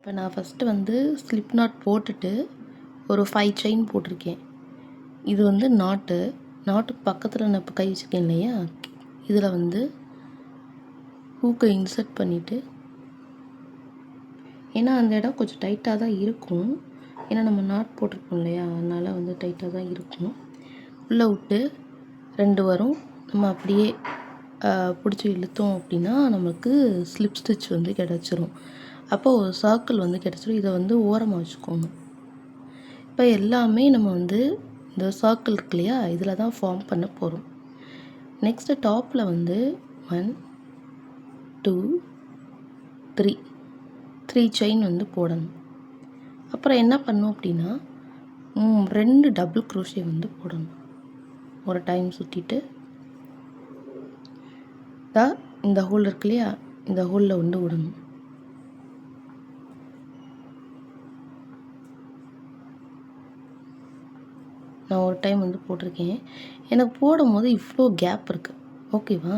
இப்போ நான் ஃபஸ்ட்டு வந்து ஸ்லிப் நாட் போட்டுட்டு ஒரு 5 செயின் போட்டிருக்கேன். இது வந்து நாட்டுக்கு பக்கத்தில் நான் இப்போ கை வச்சுருக்கேன் இல்லையா, இதில் வந்து ஹூக்கை இன்சர்ட் பண்ணிவிட்டு, ஏன்னா அந்த இடம் கொஞ்சம் டைட்டாக தான் இருக்கும், ஏன்னா நம்ம நாட் போட்டிருக்கோம் இல்லையா, அதனால் வந்து டைட்டாக தான் இருக்கும். உள்ளே விட்டு 2 வரும், நம்ம அப்படியே பிடிச்சி இழுத்தோம் அப்படின்னா நமக்கு ஸ்லிப் ஸ்டிச் வந்து கிடச்சிரும். அப்போ ஒரு சர்க்கிள் வந்து கிடச்சிரும். இதை வந்து ஓரமாக வச்சுக்கோங்க. இப்போ எல்லாமே நம்ம வந்து இந்த சர்க்கிள் இருக்கு இல்லையா, இதில் தான் ஃபார்ம் பண்ண போகிறோம். நெக்ஸ்ட்டு டாப்பில் வந்து 1 2 3 செயின் வந்து போடணும். அப்புறம் என்ன பண்ணணும் அப்படின்னா 2 டபுள் க்ரோஷே வந்து போடணும். ஒரு டைம் சுற்றிட்டு இந்த ஹோல் இருக்கு இல்லையா, இந்த ஹோலில் வந்து விடணும். நான் ஒரு டைம் வந்து போட்டிருக்கேன். எனக்கு போடும்போது இவ்வளோ கேப் இருக்குது, ஓகேவா?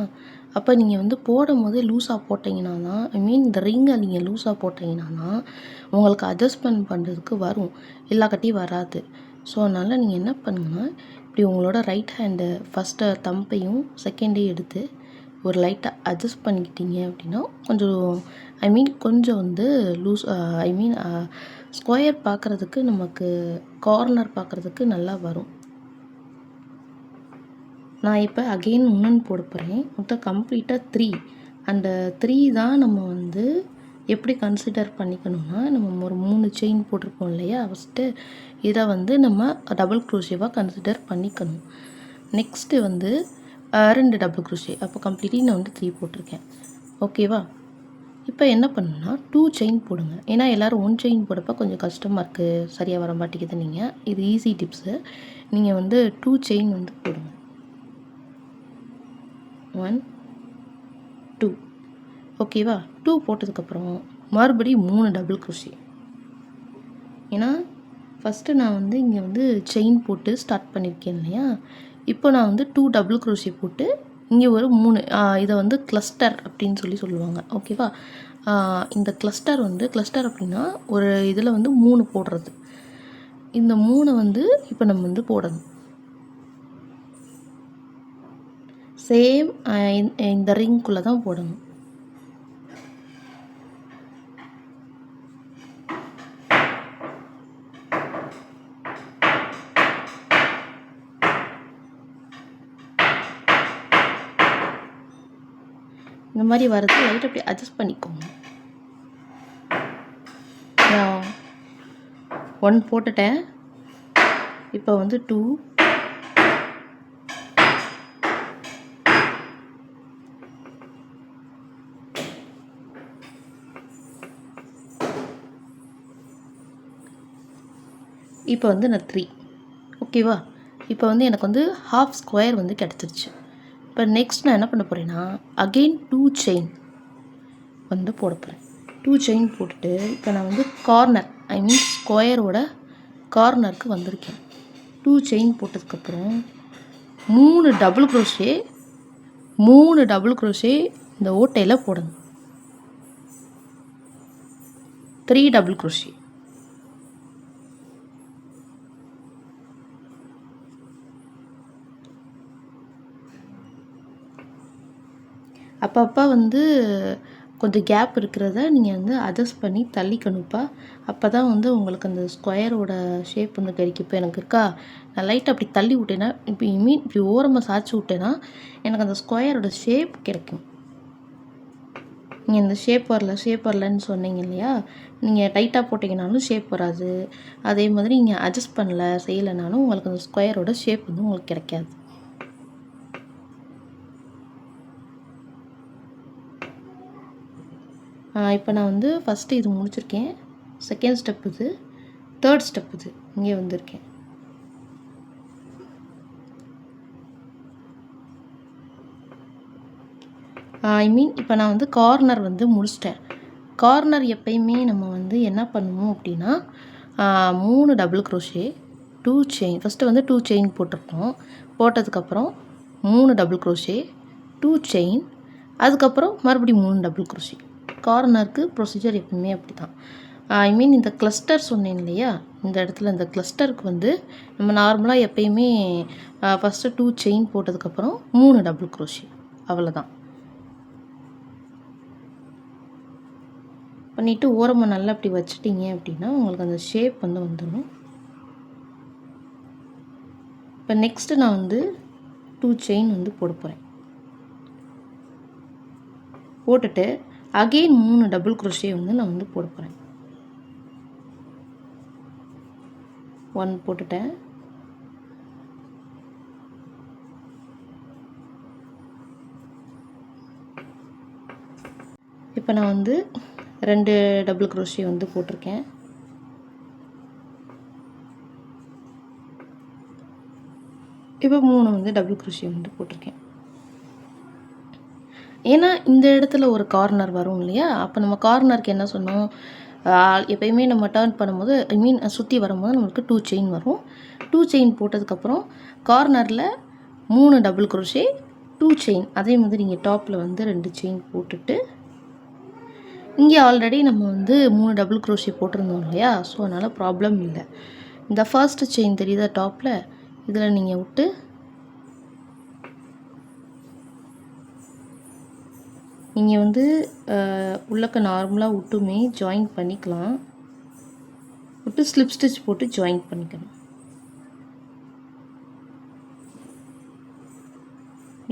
அப்போ நீங்கள் வந்து போடும்போது லூஸாக போட்டிங்கன்னா தான், இந்த ரிங்கை நீங்கள் லூஸாக போட்டிங்கன்னா தான் உங்களுக்கு அட்ஜஸ்ட்மெண்ட் பண்ணுறதுக்கு வரும், இல்லாக்கட்டி வராது. ஸோ அதனால் நீங்கள் என்ன பண்ணுங்கன்னா, இப்படி உங்களோட ரைட் ஹேண்டு ஃபஸ்ட்டு தம்பையும் செகண்டையும் எடுத்து ஒரு லைட்டாக அட்ஜஸ்ட் பண்ணிக்கிட்டீங்க அப்படின்னா கொஞ்சம் கொஞ்சம் வந்து லூஸ் ஸ்கொயர் பார்க்குறதுக்கு, நமக்கு கார்னர் பார்க்குறதுக்கு நல்லா வரும். நான் இப்போ அகெயின் இன்னொன்று போட போகிறேன். மொத்தம் கம்ப்ளீட்டாக 3. அந்த 3 தான் நம்ம வந்து எப்படி கன்சிடர் பண்ணிக்கணும்னா, நம்ம ஒரு 3 செயின் போட்டிருக்கோம் இல்லையா, ஃபஸ்ட்டு இதை வந்து நம்ம டபுள் க்ரோஷேவாக கன்சிடர் பண்ணிக்கணும். நெக்ஸ்ட்டு வந்து 2 டபுள் க்ரோஷே, அப்போ கம்ப்ளீட்லி நான் வந்து 3 போட்டிருக்கேன், ஓகேவா? இப்போ என்ன பண்ணணும்னா 2 செயின் போடுங்க. ஏன்னா எல்லோரும் 1 செயின் போடப்போ கொஞ்சம் கஷ்டமாக இருக்குது, சரியாக வர மாட்டேங்குது. நீங்கள் இது ஈஸி டிப்ஸு. நீங்கள் வந்து 2 செயின் வந்து போடுங்க. 1 2, ஓகேவா? 2 போட்டதுக்கப்புறம் மறுபடியும் 3 டபுள் க்ரோஷே. ஏன்னா ஃபஸ்ட்டு நான் வந்து இங்கே வந்து செயின் போட்டு ஸ்டார்ட் பண்ணியிருக்கேன் இல்லையா, இப்போ நான் வந்து 2 டபுள் க்ரோஷே போட்டு இங்கே ஒரு 3, இதை வந்து கிளஸ்டர் அப்படின்னு சொல்லுவாங்க, ஓகேவா? இந்த கிளஸ்டர் அப்படின்னா ஒரு இதில் வந்து 3 போடுறது. இந்த 3 வந்து இப்போ நம்ம வந்து போடணும். சேம் இந்த ரிங்குள்ளே தான் போடணும். இந்த மாதிரி வரது லைட் அப்படி அட்ஜஸ்ட் பண்ணிக்கோங்க. 1 போட்டுட்டேன், இப்போ வந்து 2, இப்போ வந்து நான் 3, ஓகேவா? இப்போ வந்து எனக்கு வந்து ஹாஃப் ஸ்கொயர் வந்து கிடச்சிருச்சு. இப்போ நெக்ஸ்ட் நான் என்ன பண்ண போகிறேன்னா அகெயின் 2 செயின் வந்து போட போகிறேன். 2 செயின் போட்டுட்டு இப்போ நான் வந்து கார்னர் ஸ்கொயரோட கார்னருக்கு வந்திருக்கேன். 2 செயின் போட்டதுக்கப்புறம் 3 டபுள் க்ரோஷே இந்த ஓட்டையில் போடணும். 3 டபுள் க்ரோஷே. அப்பப்போ வந்து கொஞ்சம் கேப் இருக்கிறத நீங்கள் வந்து அட்ஜஸ்ட் பண்ணி தள்ளிக்கணுப்பா. அப்போ தான் வந்து உங்களுக்கு அந்த ஸ்கொயரோட ஷேப் வந்து கிடைக்கும். இப்போ எனக்கு இருக்கா, நான் லைட்டாக அப்படி தள்ளி விட்டேன்னா, இப்போ இப்படி ஓரமாக சாய்ச்சி விட்டேன்னா எனக்கு அந்த ஸ்கொயரோட ஷேப் கிடைக்கும். நீங்கள் இந்த ஷேப் வரலன்னு சொன்னீங்க இல்லையா, நீங்கள் டைட்டாக போட்டிங்கனாலும் ஷேப் வராது. அதே மாதிரி நீங்கள் அட்ஜஸ்ட் செய்யலைனாலும் உங்களுக்கு அந்த ஸ்கொயரோட ஷேப் வந்து உங்களுக்கு கிடைக்காது. இப்போ நான் வந்து ஃபஸ்ட்டு இது முடிச்சிருக்கேன், செகண்ட் ஸ்டெப் இது, தேர்ட் ஸ்டெப் இது, இங்கே வந்திருக்கேன். இப்போ நான் வந்து கார்னர் வந்து முடிச்சிட்டேன். கார்னர் எப்பயுமே நம்ம வந்து என்ன பண்ணுவோம் அப்படின்னா 3 டபுள் க்ரோஷே, 2 செயின், ஃபஸ்ட்டு வந்து 2 செயின் போட்டிருக்கோம். போட்டதுக்கப்புறம் 3 டபுள் க்ரோஷே, 2 செயின், அதுக்கப்புறம் மறுபடியும் 3 டபுள் க்ரோஷே. கார்னருக்கு ப்ரொசீஜர் எப்பவுமே அப்படி தான். இந்த கிளஸ்டர் சொன்னேன் இல்லையா, இந்த இடத்துல இந்த கிளஸ்டருக்கு வந்து நம்ம நார்மலாக எப்பயுமே ஃபஸ்ட்டு 2 செயின் போட்டதுக்கப்புறம் 3 டபுள் க்ரோஷே, அவ்வளோதான். பண்ணிவிட்டு ஓரமாக நல்லா அப்படி வச்சிட்டிங்க அப்படின்னா உங்களுக்கு அந்த ஷேப் வந்து வந்துடும். இப்போ நெக்ஸ்ட்டு நான் வந்து 2 செயின் வந்து போட போகிறேன். போட்டுட்டு அகெயின் 3 டபுள் க்ரோஷே வந்து நான் வந்து போட போகிறேன். 1 போட்டுட்டேன். இப்போ நான் வந்து 2 டபுள் க்ரோஷே வந்து போட்டிருக்கேன். இப்போ 3 வந்து டபுள் க்ரோஷே வந்து போட்டிருக்கேன். ஏன்னா இந்த இடத்துல ஒரு கார்னர் வரும் இல்லையா, அப்போ நம்ம கார்னருக்கு என்ன சொன்னோம், எப்பயுமே நம்ம டர்ன் பண்ணும்போது சுற்றி வரும்போது நம்மளுக்கு 2 செயின் வரும். 2 செயின் போட்டதுக்கப்புறம் கார்னரில் 3 டபுள் க்ரோஷே 2 செயின், அதே மாதிரி நீங்கள் டாப்பில் வந்து 2 செயின் போட்டுட்டு இங்கே ஆல்ரெடி நம்ம வந்து 3 டபுள் க்ரோஷே போட்டிருந்தோம் இல்லையா, ஸோ அதனால் ப்ராப்ளம் இல்லை. இந்த ஃபர்ஸ்ட் செயின் தெரியுதா டாப்பில், இதில் நீங்கள் விட்டு நீங்கள் வந்து உள்ளக்க நார்மலாக விட்டுமே ஜாயின் பண்ணிக்கலாம். விட்டு ஸ்லிப் ஸ்டிச் போட்டு ஜாயின் பண்ணிக்கணும்.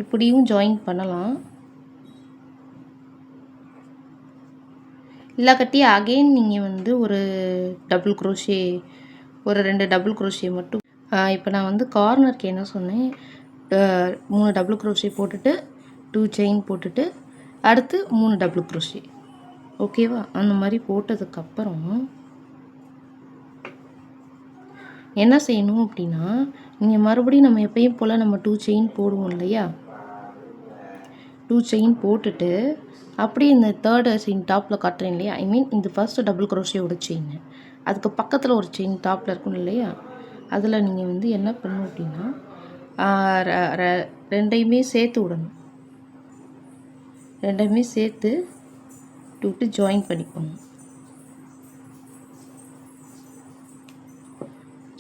இப்படியும் ஜாயின் பண்ணலாம். இல்லாக்கட்டி அகெயின் நீங்கள் வந்து ஒரு டபுள் க்ரோஷே, ஒரு 2 டபுள் க்ரோஷே மட்டும். இப்போ நான் வந்து கார்னருக்கு என்ன சொன்னேன், 3 டபுள் க்ரோஷே போட்டுட்டு 2 செயின் போட்டுட்டு அடுத்து 3 டபுள் க்ரோஷே, ஓகேவா? அந்த மாதிரி போட்டதுக்கப்புறம் என்ன செய்யணும் அப்படின்னா, நீங்கள் மறுபடியும் நம்ம எப்பயும் போல் நம்ம 2 செயின் போடுவோம் இல்லையா, 2 செயின் போட்டுட்டு அப்படியே இந்த தேர்டு செயின் டாப்பில் காட்டுறேன் இல்லையா, இந்த ஃபர்ஸ்ட் டபுள் க்ரோஷேயோட செயின், அதுக்கு பக்கத்தில் ஒரு செயின் டாப்பில் இருக்கணும் இல்லையா, அதில் நீங்கள் வந்து என்ன பண்ணணும் அப்படின்னா ரெண்டையுமே சேர்த்து விடணும். ரெண்டையுமே சேர்த்து விட்டு ஜாயின் பண்ணிக்கணும்.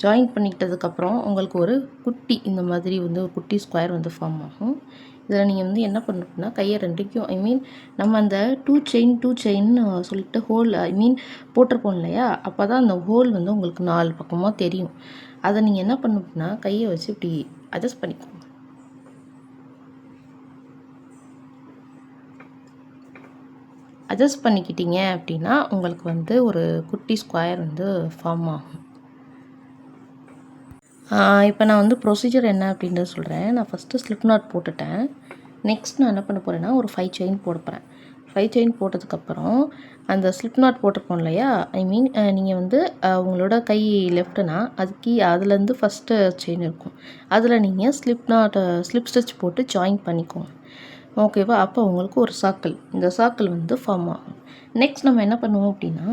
ஜாயின் பண்ணிக்கிட்டதுக்கப்புறம் உங்களுக்கு ஒரு குட்டி இந்த மாதிரி வந்து ஒரு குட்டி ஸ்கொயர் வந்து ஃபார்ம் ஆகும். இதில் நீங்கள் வந்து என்ன பண்ணணும்னா கையை ரெண்டுக்கும் நம்ம அந்த 2 செயின்னு சொல்லிட்டு ஹோல் போட்டிருப்போம் இல்லையா, அப்போ தான் அந்த ஹோல் வந்து உங்களுக்கு 4 பக்கமாக தெரியும். அதை நீங்கள் என்ன பண்ணணும்னா கையை வச்சு இப்படி அட்ஜஸ்ட் பண்ணிக்கோங்க. அட்ஜஸ்ட் பண்ணிக்கிட்டீங்க அப்படின்னா உங்களுக்கு வந்து ஒரு குட்டி ஸ்கொயர் வந்து ஃபார்ம் ஆகும். இப்போ நான் வந்து ப்ரொசீஜர் என்ன அப்படின்றது சொல்கிறேன். நான் ஃபஸ்ட்டு ஸ்லிப் நாட் போட்டுட்டேன். நெக்ஸ்ட் நான் என்ன பண்ண போகிறேன்னா ஒரு 5 செயின் போட போகிறேன். 5 செயின் போட்டதுக்கப்புறம் அந்த ஸ்லிப் நாட் போட்டிருப்போம் இல்லையா, நீங்கள் வந்து உங்களோட கை லெஃப்ட்டுனா அதுலேருந்து ஃபஸ்ட்டு செயின் இருக்கும், அதில் நீங்கள் ஸ்லிப் ஸ்டிச் போட்டு ஜாயின் பண்ணிக்கோங்க, ஓகேவா? அப்போ உங்களுக்கு ஒரு சர்க்கிள், இந்த சர்க்கிள் வந்து ஃபார்ம் ஆகும். நெக்ஸ்ட் நம்ம என்ன பண்ணுவோம் அப்படின்னா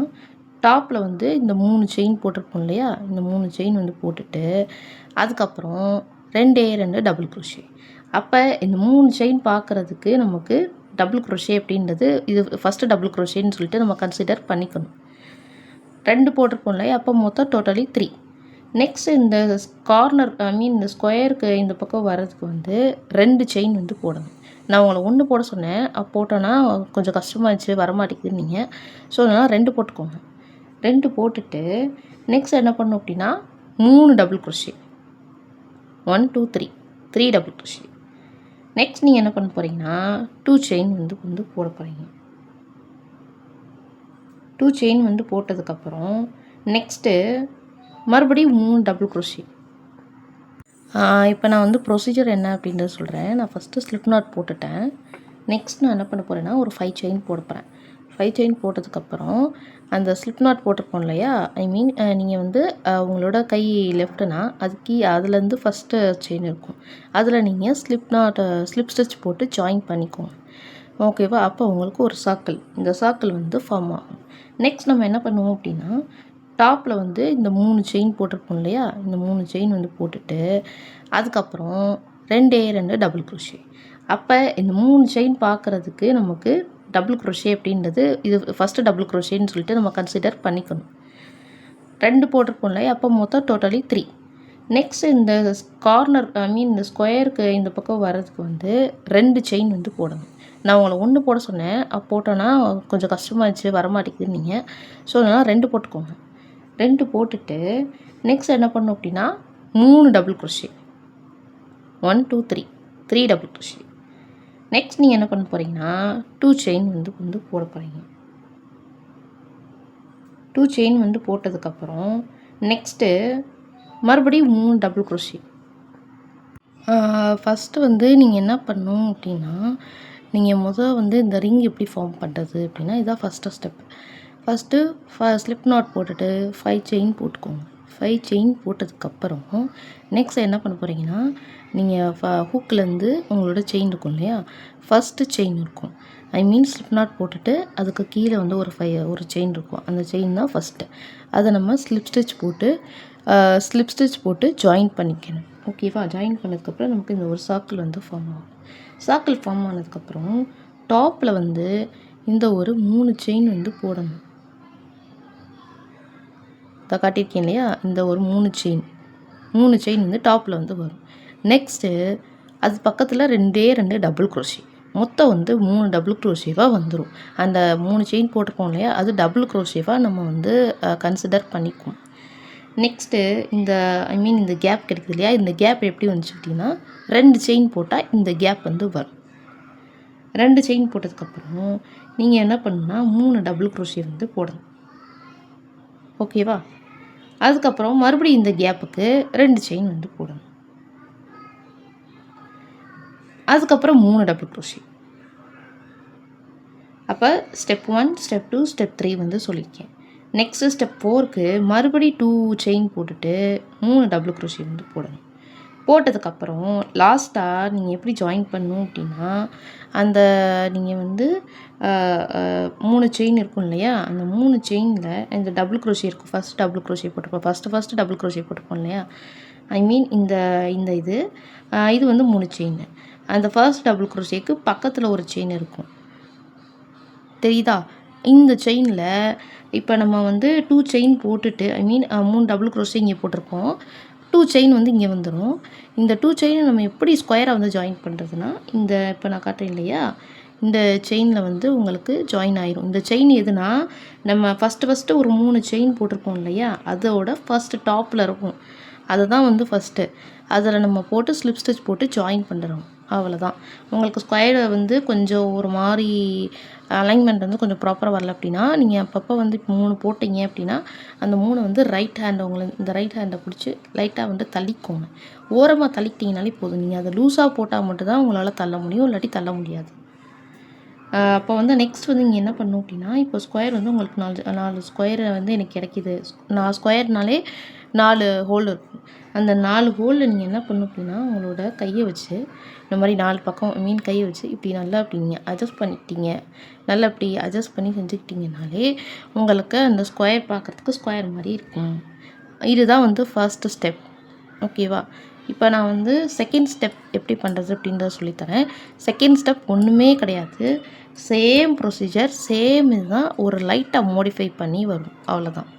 டாப்பில் வந்து இந்த 3 செயின் போட்டிருப்போம் இல்லையா, இந்த 3 செயின் வந்து போட்டுட்டு அதுக்கப்புறம் 2 டபுள் க்ரோஷே. அப்போ இந்த 3 செயின் பார்க்குறதுக்கு நமக்கு டபுள் க்ரோஷே அப்படின்றது இது ஃபஸ்ட்டு டபுள் க்ரோஷேன்னு சொல்லிட்டு நம்ம கன்சிடர் பண்ணிக்கணும். 2 போட்டிருப்போம் இல்லையா, அப்போ மொத்தம் டோட்டலி 3. நெக்ஸ்ட் இந்த கார்னர் இந்த ஸ்கொயருக்கு இந்த பக்கம் வர்றதுக்கு வந்து 2 செயின் வந்து போடணும். நான் உங்களை 1 போட சொன்னேன், போட்டோன்னா கொஞ்சம் கஷ்டமாகிடுச்சு, வரமாட்டேங்குது நீங்கள், ஸோ அதனால் 2 போட்டுக்கோங்க. 2 போட்டுட்டு நெக்ஸ்ட் என்ன பண்ணணும் அப்படின்னா 3 double crochet, 1 2 3 double crochet. Next நீங்கள் என்ன பண்ண போகிறீங்கன்னா 2 செயின் வந்து போட போகிறீங்க. 2 செயின் வந்து போட்டதுக்கப்புறம் நெக்ஸ்ட்டு மறுபடியும் 3 டபுள் க்ரோஷே. இப்போ நான் வந்து ப்ரொசீஜர் என்ன அப்படின்றத சொல்கிறேன். நான் ஃபஸ்ட்டு ஸ்லிப் நாட் போட்டுட்டேன். நெக்ஸ்ட் நான் என்ன பண்ண போகிறேன்னா ஒரு 5 செயின் போட போகிறேன். 5 செயின் போட்டதுக்கப்புறம் அந்த ஸ்லிப் நாட் போட்டிருப்போம் இல்லையா, நீங்கள் வந்து உங்களோட கை லெஃப்ட்டுனா அதுலேருந்து ஃபஸ்ட்டு செயின் இருக்கும், அதில் நீங்கள் ஸ்லிப் ஸ்டிச் போட்டு ஜாயின் பண்ணிக்கோங்க, ஓகேவா? அப்போ உங்களுக்கு ஒரு சர்க்கிள், இந்த சர்க்கிள் வந்து ஃபார்ம் ஆகும். நெக்ஸ்ட் நம்ம என்ன பண்ணுவோம் அப்படின்னா டாப்பில் வந்து இந்த 3 செயின் போட்டிருப்போம் இல்லையா, இந்த 3 செயின் வந்து போட்டுட்டு அதுக்கப்புறம் 2 டபுள் க்ரோஷே. அப்போ இந்த 3 செயின் பார்க்குறதுக்கு நமக்கு டபுள் க்ரோஷே அப்படின்றது இது ஃபஸ்ட்டு டபுள் க்ரோஷேன்னு சொல்லிட்டு நம்ம கன்சிடர் பண்ணிக்கணும். 2 போட்டிருப்போம் இல்லையா, அப்போ மொத்தம் டோட்டலி 3. நெக்ஸ்ட் இந்த கார்னர் இந்த ஸ்கொயருக்கு இந்த பக்கம் வர்றதுக்கு வந்து 2 செயின் வந்து போடணும். நான் உங்களை 1 போட சொன்னேன், போட்டோன்னா கொஞ்சம் கஷ்டமாகிடுச்சு, வரமாட்டேங்குது நீங்கள். ஸோ அதனால் 2 போட்டுக்கோங்க. 2 போட்டுட்டு நெக்ஸ்ட் என்ன பண்ணணும் அப்படின்னா 3 double crochet. 1 2 3 double crochet. Next நீங்கள் என்ன பண்ண போகிறீங்கன்னா 2 செயின் வந்து போட போகிறீங்க. 2 செயின் வந்து போட்டதுக்கப்புறம் நெக்ஸ்ட்டு மறுபடியும் 3 டபுள் க்ரோஷே. ஃபஸ்ட்டு வந்து நீங்கள் என்ன பண்ணணும் அப்படின்னா, நீங்கள் வந்து இந்த ரிங் எப்படி ஃபார்ம் பண்ணுறது அப்படின்னா, இதான் first step. First slip not போட்டுட்டு 5 செயின் போட்டுக்கோங்க. 5 செயின் போட்டதுக்கப்புறம் நெக்ஸ்ட் என்ன பண்ண போகிறீங்கன்னா, நீங்கள் ஹூக்லேருந்து உங்களோட செயின் இருக்கும் இல்லையா, ஃபஸ்ட்டு செயின் இருக்கும். ஸ்லிப் நாட் போட்டுட்டு அதுக்கு கீழே வந்து ஒரு செயின் இருக்கும். அந்த செயின் தான் ஃபஸ்ட்டு. அதை நம்ம ஸ்லிப் ஸ்டிச் போட்டு ஜாயின் பண்ணிக்கணும். ஓகேவா? ஜாயின் பண்ணதுக்கப்புறம் நமக்கு இந்த ஒரு சர்க்கிள் வந்து ஃபார்ம் ஆகும். சர்க்கிள் ஃபார்ம் ஆனதுக்கப்புறம் டாப்பில் வந்து இந்த ஒரு 3 செயின் வந்து போடணும். இதை காட்டியிருக்கேன் இல்லையா, இந்த ஒரு 3 செயின் வந்து டாப்பில் வந்து வரும். நெக்ஸ்ட்டு அது பக்கத்தில் 2 டபுள் க்ரோஷே. மொத்தம் வந்து 3 டபுள் க்ரோஷேவாக வந்துடும். அந்த 3 செயின் போட்டிருக்கோம் இல்லையா, அது டபுள் க்ரோஷேவாக நம்ம வந்து கன்சிடர் பண்ணிக்குவோம். நெக்ஸ்ட்டு இந்த கேப் கிடைக்குது இல்லையா, இந்த கேப் எப்படி வந்துச்சு அப்படின்னா 2 செயின் போட்டால் இந்த கேப் வந்து வரும். 2 செயின் போட்டதுக்கப்புறம் நீங்கள் என்ன பண்ணணும்னா 3 டபுள் க்ரோஷே வந்து போடணும். ஓகேவா? அதுக்கப்புறம் மறுபடியும் இந்த கேப்புக்கு 2 செயின் வந்து போடணும். அதுக்கப்புறம் 3 டபுள் க்ரோஷே. அப்போ ஸ்டெப் 1, ஸ்டெப் 2, ஸ்டெப் 3 வந்து சொல்லியிருக்கேன். நெக்ஸ்ட்டு ஸ்டெப் 4க்கு மறுபடியும் 2 செயின் போட்டுட்டு 3 டபுள் க்ரோஷே வந்து போடணும். போட்டதுக்கப்புறம் லாஸ்ட்டாக நீங்கள் எப்படி ஜாயின் பண்ணணும் அப்படின்னா, நீங்கள் வந்து 3 செயின் இருக்கும் இல்லையா, அந்த 3 செயினில் இந்த டபுள் க்ரோஷே இருக்கும். ஃபஸ்ட் டபுள் க்ரோஷே போட்டிருப்போம். ஃபஸ்ட்டு டபுள் க்ரோஷே போட்டிருப்போம் இல்லையா, இந்த இது வந்து 3 செயின். அந்த ஃபர்ஸ்ட் டபுள் க்ரோஷேக்கு பக்கத்தில் ஒரு செயின் இருக்கும். தெரியுதா? இந்த செயினில் இப்போ நம்ம வந்து 2 செயின் போட்டுட்டு 3 டபுள் க்ரோஷே இங்கே போட்டிருக்கோம். 2 செயின் வந்து இங்கே வந்துடும். இந்த 2 செயினை நம்ம எப்படி ஸ்கொயராக வந்து ஜாயின் பண்ணுறதுன்னா, இப்போ நான் காட்டுறேன் இல்லையா, இந்த செயினில் வந்து உங்களுக்கு ஜாயின் ஆயிரும். இந்த செயின் எதுனா, நம்ம ஃபஸ்ட்டு ஒரு 3 செயின் போட்டிருக்கோம் இல்லையா, அதோட ஃபஸ்ட்டு டாப்பில் இருக்கும். அதுதான் வந்து ஃபஸ்ட்டு. அதில் நம்ம போட்டு ஸ்லிப் ஸ்டிச் போட்டு ஜாயின் பண்ணுறோம். அவ்வளோதான். உங்களுக்கு ஸ்கொயரை வந்து கொஞ்சம் ஒரு மாதிரி அலைன்மெண்ட் வந்து கொஞ்சம் ப்ராப்பராக வரல அப்படின்னா, நீங்கள் அப்பப்போ வந்து இப்போ 3 போட்டிங்க அப்படின்னா, அந்த 3 வந்து இந்த ரைட் ஹேண்டை பிடிச்சி லைட்டாக வந்து தள்ளிக்கோங்க. ஓரமாக தள்ளிக்கிட்டிங்கனாலே போதும். நீங்கள் அதை லூஸாக போட்டால் மட்டும்தான் உங்களால் தள்ள முடியும், இல்லாட்டி தள்ள முடியாது. அப்போ வந்து நெக்ஸ்ட் வந்து நீங்கள் என்ன பண்ணணும் அப்படின்னா, இப்போ ஸ்கொயர் வந்து உங்களுக்கு 4 ஸ்கொயர் வந்து எனக்கு கிடைக்கிது. ஸ்கொயர்னாலே 4 ஹோல் இருக்கும். அந்த 4 ஹோலில் நீங்கள் என்ன பண்ணணும் அப்படின்னா, உங்களோட கையை வச்சு இந்த மாதிரி 4 பக்கம் கையை வச்சு இப்படி நல்லா இப்படி நீங்கள் அட்ஜஸ்ட் பண்ணிக்கிட்டீங்க. நல்லா இப்படி அட்ஜஸ்ட் பண்ணி செஞ்சுக்கிட்டிங்கனாலே உங்களுக்கு அந்த ஸ்கொயர் பார்க்குறதுக்கு ஸ்கொயர் மாதிரி இருக்கும். இதுதான் வந்து ஃபர்ஸ்ட்டு ஸ்டெப். ஓகேவா? இப்போ நான் வந்து செகண்ட் ஸ்டெப் எப்படி பண்ணுறது அப்படின்றத சொல்லித்தரேன். செகண்ட் ஸ்டெப் ஒன்றுமே கிடையாது. சேம் ப்ரொசீஜர், சேம் இதுதான், ஒரு லைட்டாக மோடிஃபை பண்ணி வரும். அவ்வளோதான்.